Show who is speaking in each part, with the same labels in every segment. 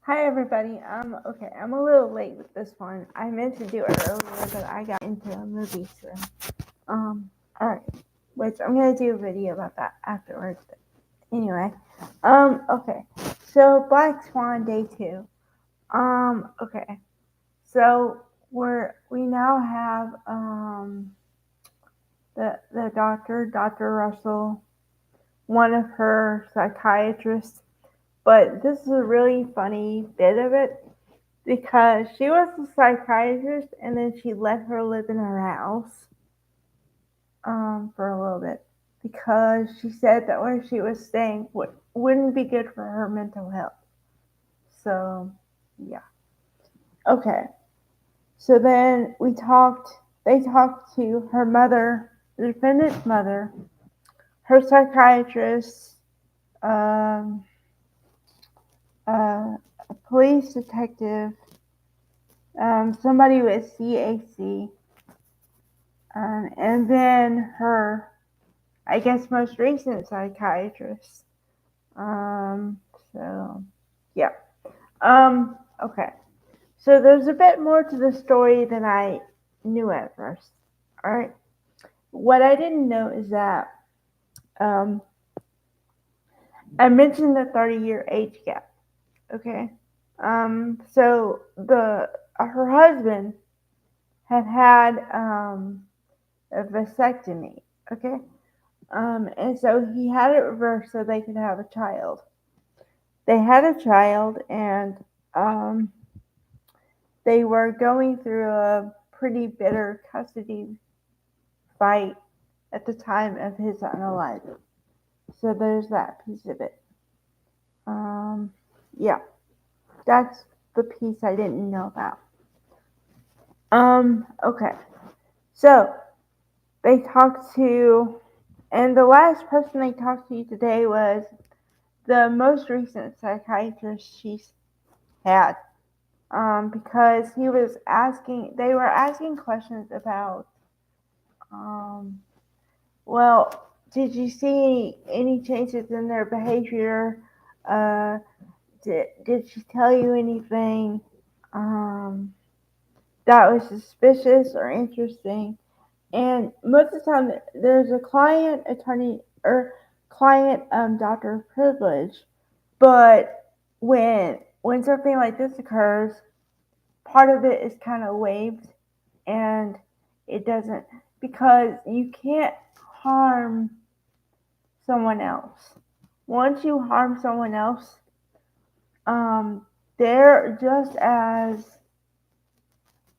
Speaker 1: Hi everybody. Okay, I'm a little late with this one. I meant to do it earlier, but I got into a movie, so alright. Which I'm gonna do a video about that afterwards. But anyway. Okay. So Black Swan Day 2. Okay. So we now have the doctor, Dr. Russell, one of her psychiatrists. But this is a really funny bit of it because she was a psychiatrist and then she let her live in her house for a little bit because she said that where she was staying wouldn't be good for her mental health. So, yeah. Okay. So then they talked to her mother, the defendant's mother, her psychiatrist, um, a police detective, somebody with CAC, and then her, I guess, most recent psychiatrist. Um, so, yeah. Okay. So there's a bit more to the story than I knew at first. All right. What I didn't know is that um, I mentioned the 30-year age gap. Okay. So her husband had a vasectomy. Okay. And so he had it reversed so they could have a child. They had a child, and um, they were going through a pretty bitter custody fight at the time of his unalive. So there's that piece of it. Yeah, that's the piece I didn't know about. Okay. So they talked to, and the last person they talked to today was the most recent psychiatrist she's had. Because they were asking questions about, um, well, did you see any changes in their behavior? Uh, did she tell you anything that was suspicious or interesting? And most of the time, there's a client attorney or client doctor of privilege, but when something like this occurs, part of it is kind of waived, and it doesn't, because you can't harm someone else. Once you harm someone else, they're just as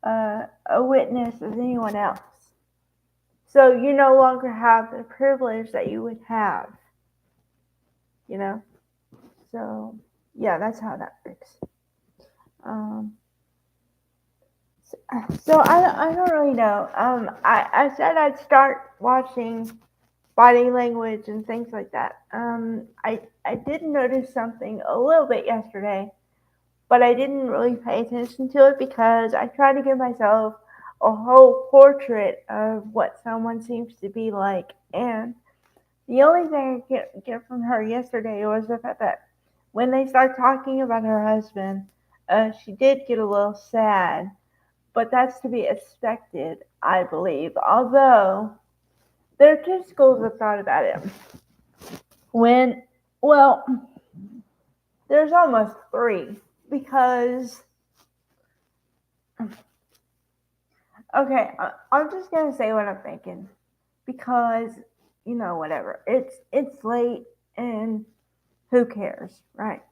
Speaker 1: a witness as anyone else. So you no longer have the privilege that you would have, you know? So, yeah, that's how that works. Um, so I don't really know. I said I'd start watching body language and things like that. I did notice something a little bit yesterday, but I didn't really pay attention to it because I try to give myself a whole portrait of what someone seems to be like. And the only thing I get from her yesterday was the fact that when they start talking about her husband, she did get a little sad, but that's to be expected, I believe. Although there are two schools of thought about it. When, well, there's almost three because, okay, I'm just gonna say what I'm thinking because whatever. It's late and who cares, right?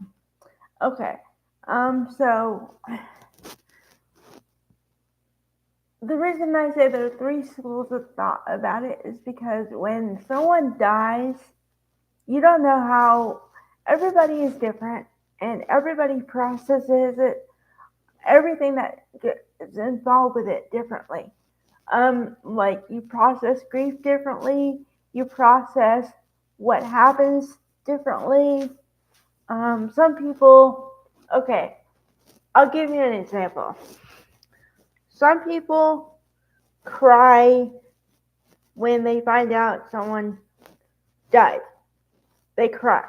Speaker 1: Okay. So the reason I say there are three schools of thought about it is because when someone dies, you don't know how everybody is different and everybody processes it, everything that is involved with it differently. Like you process grief differently, you process what happens differently. Some people, okay, I'll give you an example. Some people cry when they find out someone died. They cry,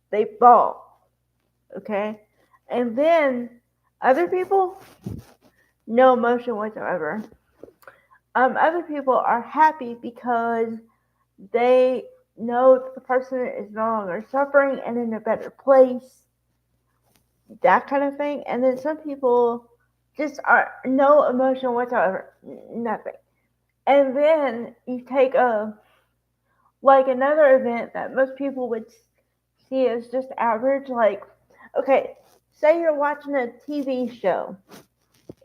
Speaker 1: they bawl, okay? And then other people, no emotion whatsoever. Other people are happy because they know that the person is no longer suffering and in a better place, that kind of thing. And then some people just are no emotion whatsoever, nothing. And then you take a like another event that most people would see as just average, like okay, say you're watching a TV show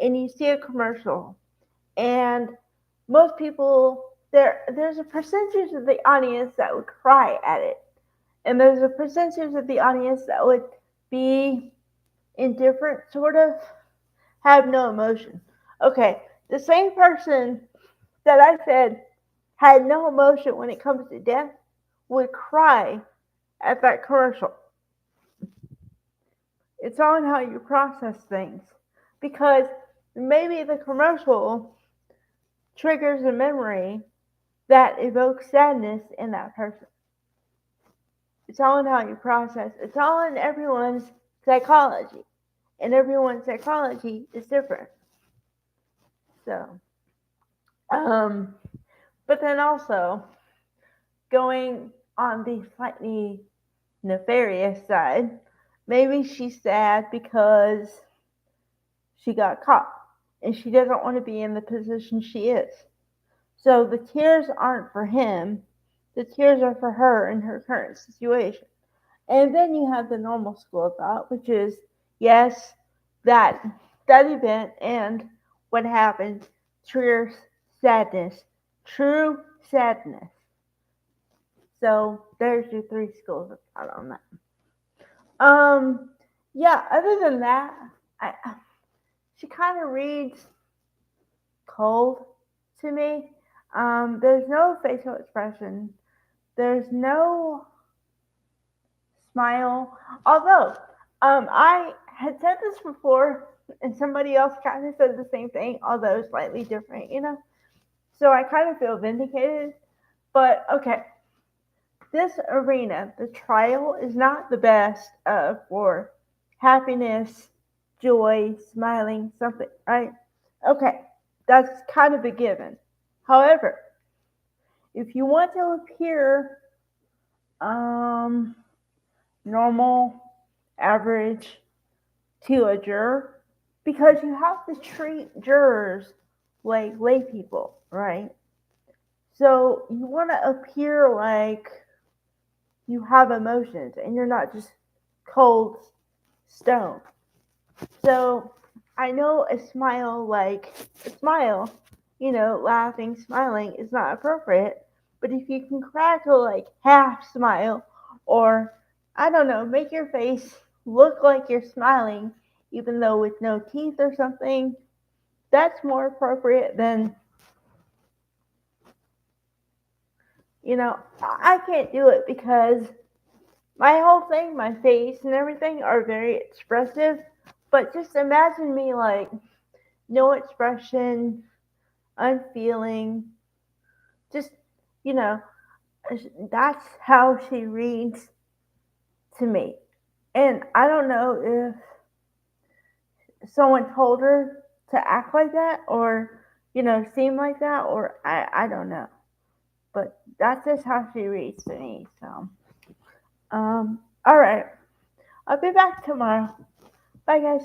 Speaker 1: and you see a commercial, and most people there's a percentage of the audience that would cry at it, and there's a percentage of the audience that would be indifferent, sort of have no emotion. Okay, the same person that I said had no emotion when it comes to death would cry at that commercial. It's on how you process things, because maybe the commercial triggers a memory that evokes sadness in that person. It's all in how you process. It's all in everyone's psychology, and everyone's psychology is different. So, um, but then also going on the slightly nefarious side, maybe she's sad because she got caught and she doesn't want to be in the position she is. So the tears aren't for him, the tears are for her in her current situation. And then you have the normal school of thought, which is yes, that that event and what happened triggers sadness, true sadness. So there's your three schools of thought on that. Um, yeah. Other than that, I, she kind of reads cold to me. There's no facial expression. There's no smile. Although, I had said this before, and somebody else kind of said the same thing, although slightly different, you know? So I kind of feel vindicated. But okay, this arena, the trial, is not the best for happiness, joy, smiling, something, right? Okay, that's kind of a given. However, if you want to appear um, normal, average to a juror, because you have to treat jurors like lay people, right? So you want to appear like you have emotions and you're not just cold stone. So I know a smile, laughing, smiling is not appropriate. But if you can crack a like half smile, or I don't know, make your face look like you're smiling, even though with no teeth or something, that's more appropriate than, I can't do it because my whole thing, my face and everything are very expressive. But just imagine me like no expression, unfeeling, just, you know, that's how she reads to me. And I don't know if someone told her to act like that or, seem like that, or I don't know. But that's just how she reads to me. So, all right. I'll be back tomorrow. Bye, guys.